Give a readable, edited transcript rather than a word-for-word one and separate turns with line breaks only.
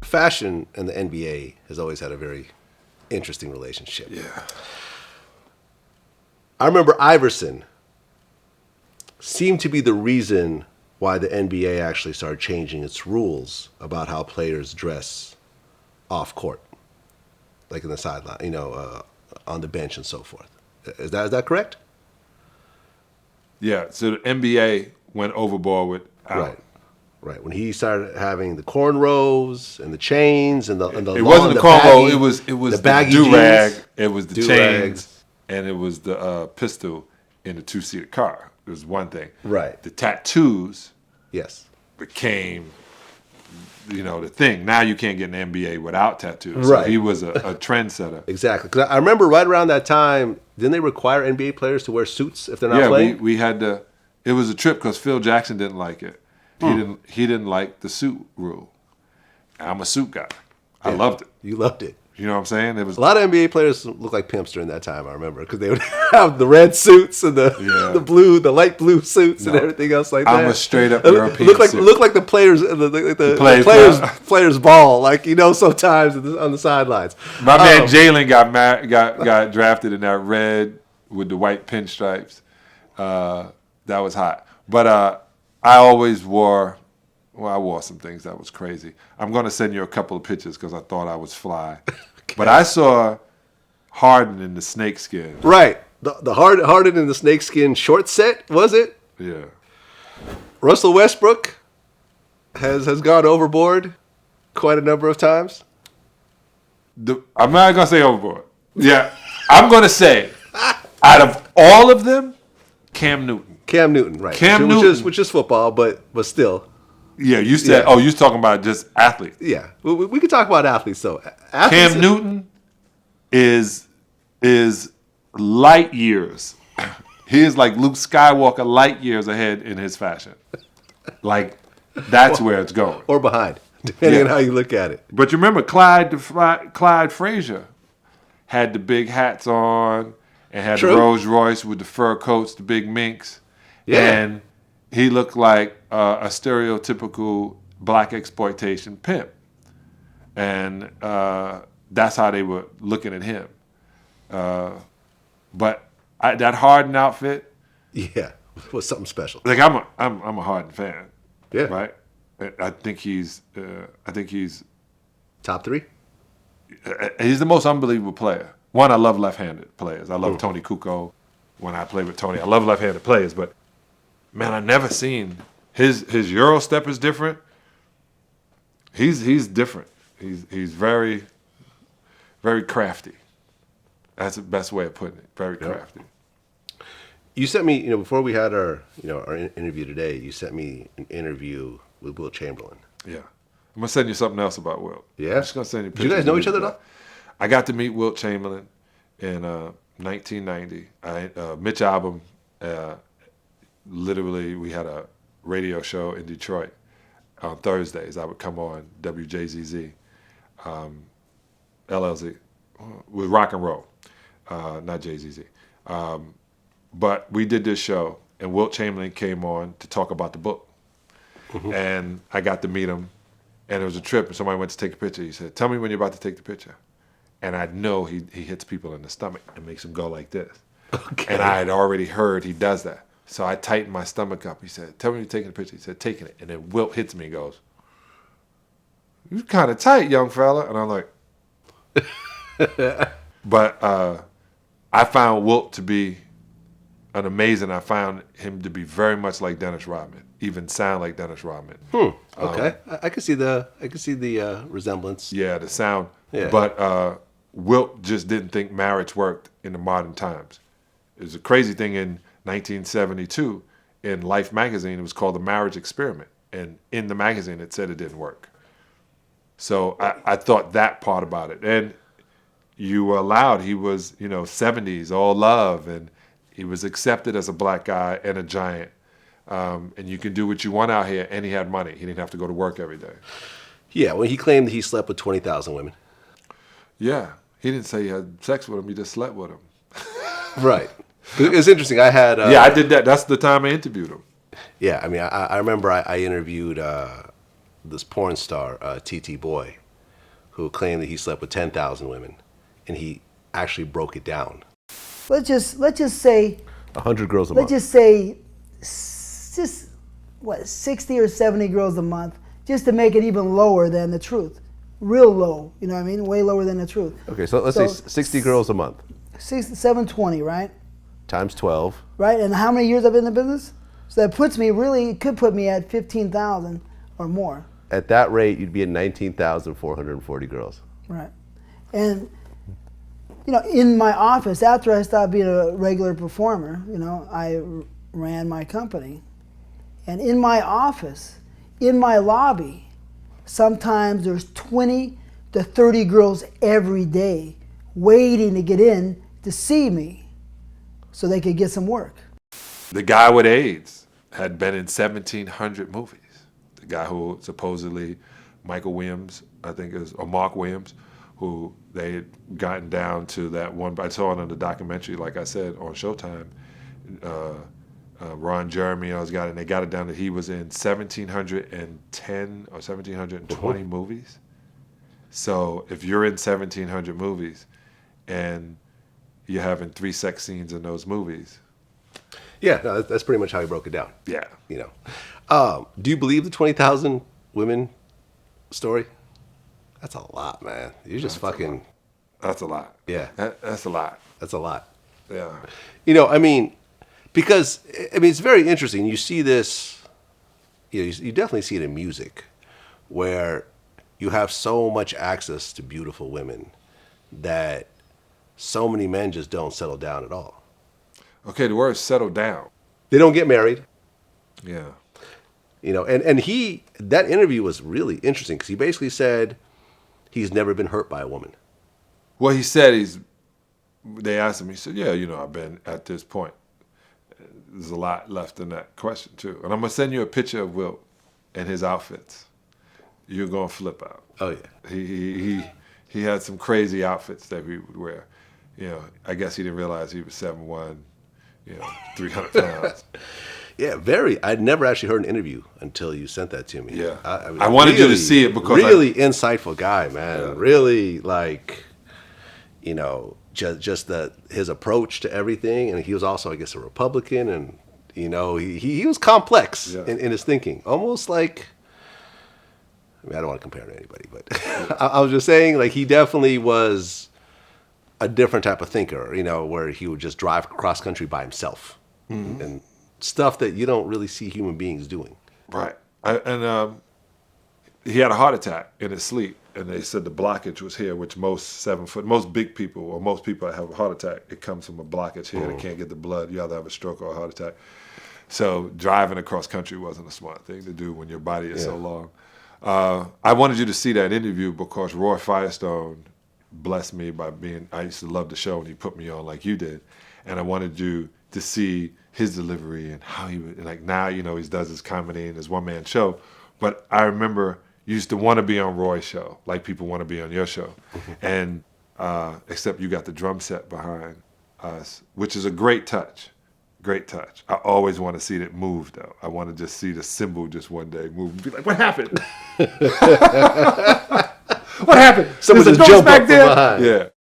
fashion and the NBA has always had a very interesting relationship.
Yeah.
I remember Iverson seemed to be the reason why the NBA actually started changing its rules about how players dress off court, like in the sideline, on the bench and so forth. Is that correct?
Yeah. So the NBA went overboard with Allen.
Right. When he started having the cornrows and the chains and the
it wasn't the cornrow. It was the
baggy
do-rag.
jeans,
It was the
do-rags.
chains, and it was the pistol in the two-seater car. It was one thing.
Right.
The tattoos
Yes.
became, the thing. Now you can't get an NBA without tattoos.
Right.
So he was a trendsetter.
Exactly. Because I remember right around that time, didn't they require NBA players to wear suits if they're not playing?
we had to. It was a trip because Phil Jackson didn't like it. He didn't like the suit rule. I'm a suit guy. I loved it.
You loved it.
You know what I'm saying? It was
A lot of NBA players looked like pimps during that time, I remember, because they would have the red suits and the light blue suits and everything else like that.
I'm a straight up European
Look like the players, the players ball, sometimes on the sidelines.
My man Jalen got drafted in that red with the white pinstripes. That was hot. But I always wore some things that was crazy. I'm going to send you a couple of pictures because I thought I was fly. Okay. But I saw Harden in the snakeskin.
Right. The Harden in the snakeskin short set, was it?
Yeah.
Russell Westbrook has gone overboard quite a number of times.
I'm not going to say overboard. Yeah. I'm going to say, out of all of them, Cam Newton.
Cam Newton, right. Which is football, but still.
Yeah, you said, you was talking about just athletes.
Yeah, we could talk about athletes, though.
Cam Newton is light years. He is like Luke Skywalker, light years ahead in his fashion. Like, that's where it's going.
Or behind, depending on how you look at it.
But you remember Clyde Frazier had the big hats on and had the Rolls Royce with the fur coats, the big minks. Yeah. And he looked like a stereotypical black exploitation pimp. And that's how they were looking at him. But that Harden outfit,
was something special.
Like I'm a Harden fan.
Yeah.
Right? I think he's
top 3.
He's the most unbelievable player. One, I love left-handed players. I love Tony Kukoc when I play with Tony. I love left-handed players, but man, I never seen his Euro step is different. He's different. He's very, very crafty. That's the best way of putting it. Very crafty.
You sent me, before we had our interview today, you sent me an interview with Wilt Chamberlain.
Yeah. I'm gonna send you something else about Wilt.
Yeah.
I'm just gonna send you pictures.
Do you guys know each other though?
I got to meet Wilt Chamberlain in 1990. Mitch Albom, literally, we had a radio show in Detroit on Thursdays. I would come on WJZZ, LLZ, with rock and roll, not JZZ. But we did this show, and Wilt Chamberlain came on to talk about the book. Mm-hmm. And I got to meet him, and it was a trip, and somebody went to take a picture. He said, "Tell me when you're about to take the picture." And I know he hits people in the stomach and makes them go like this. Okay. And I had already heard he does that. So I tightened my stomach up. He said, "Tell me when you're taking the picture." He said, "Taking it." And then Wilt hits me and goes, "You're kind of tight, young fella." And I'm like, but I found Wilt to be I found him to be very much like Dennis Rodman, even sound like Dennis Rodman.
Okay, I could see the resemblance.
Yeah, the sound. Yeah. But Wilt just didn't think marriage worked in the modern times. It was a crazy thing in 1972 in Life magazine. It was called The Marriage Experiment, and in the magazine it said it didn't work. So I thought that part about it, and you were allowed. He was 70s, all love, and he was accepted as a black guy and a giant. And you can do what you want out here, and he had money. He didn't have to go to work every day. Yeah,
well, he claimed that he slept with 20,000 women.
Yeah, he didn't say he had sex with them. He just slept with them. Right.
It's interesting. I had...
I did that. That's the time I interviewed him.
Yeah, I mean, I remember I interviewed this porn star, TT Boy. who claimed that he slept with 10,000 women, and he actually broke it down.
Let's just say
100 girls a
let's
month.
just say just what 60 or 70 girls a month, just to make it even lower than the truth. Real low, you know what I mean? Way lower than the truth.
Okay, so let's say 60 girls a month.
720, right?
Times 12.
Right, and how many years I've been in the business? So that could put me at 15,000 or more.
At that rate, you'd be at 19,440 girls.
Right. And, you know, in my office, after I stopped being a regular performer, you know, I ran my company. And in my office, in my lobby, sometimes there's 20 to 30 girls every day waiting to get in to see me so they could get some work.
The guy with AIDS had been in 1,700 movies. The guy who supposedly, Michael Williams, I think is, or Mark Williams, who they had gotten down to that one. I saw it on the documentary, like I said, on Showtime. Ron Jeremy, and they got it down that he was in 1,710 or 1,720 movies. So if you're in 1,700 movies and you're having 3 sex scenes in those movies.
Yeah, no, that's pretty much how he broke it down.
Yeah.
You know, do you believe the 20,000 women story? That's a lot, man. You're just fucking.
That's a lot.
Yeah.
That's a lot.
That's a lot.
Yeah.
You know, I mean, because I mean, it's very interesting. You see this. You know, you definitely see it in music, where you have so much access to beautiful women that so many men just don't settle down at all.
Okay, the word settle down.
They don't get married.
Yeah.
You know, and that interview was really interesting because he basically said he's never been hurt by a woman.
Well, he said they asked him, he said, yeah, you know, I've been at this point. There's a lot left in that question, too. And I'm going to send you a picture of Wilt and his outfits. You're going to flip out.
Oh, yeah.
He had some crazy outfits that he would wear. You know, I guess he didn't realize he was 7'1", 300 pounds.
Yeah, I'd never actually heard an interview until you sent that to me.
Yeah.
I
wanted you to see it because
really insightful guy, man.
Yeah.
Really, like, you know, just his approach to everything. And he was also, I guess, a Republican. And, you know, he was complex in his thinking. Almost like, I mean, I don't want to compare to anybody, but I was just saying, like, he definitely was a different type of thinker, you know, where he would just drive cross country by himself. Mm-hmm. And stuff that you don't really see human beings doing.
Right. He had a heart attack in his sleep, and they said the blockage was here, which most big people, or most people that have a heart attack, it comes from a blockage here. They can't get the blood. You either have a stroke or a heart attack. So driving across country wasn't a smart thing to do when your body is so long. I wanted you to see that interview because Roy Firestone blessed me by I used to love the show, and he put me on like you did. And I wanted you to see his delivery and how he would, like now, you know, he does his comedy and his one-man show. But I remember you used to want to be on Roy's show, like people want to be on your show. And except you got the drum set behind us, which is a great touch. Great touch. I always want to see it move, though. I want to just see the cymbal just one day move and be like, what happened? What happened?
Someone just jumped up from behind.
Yeah.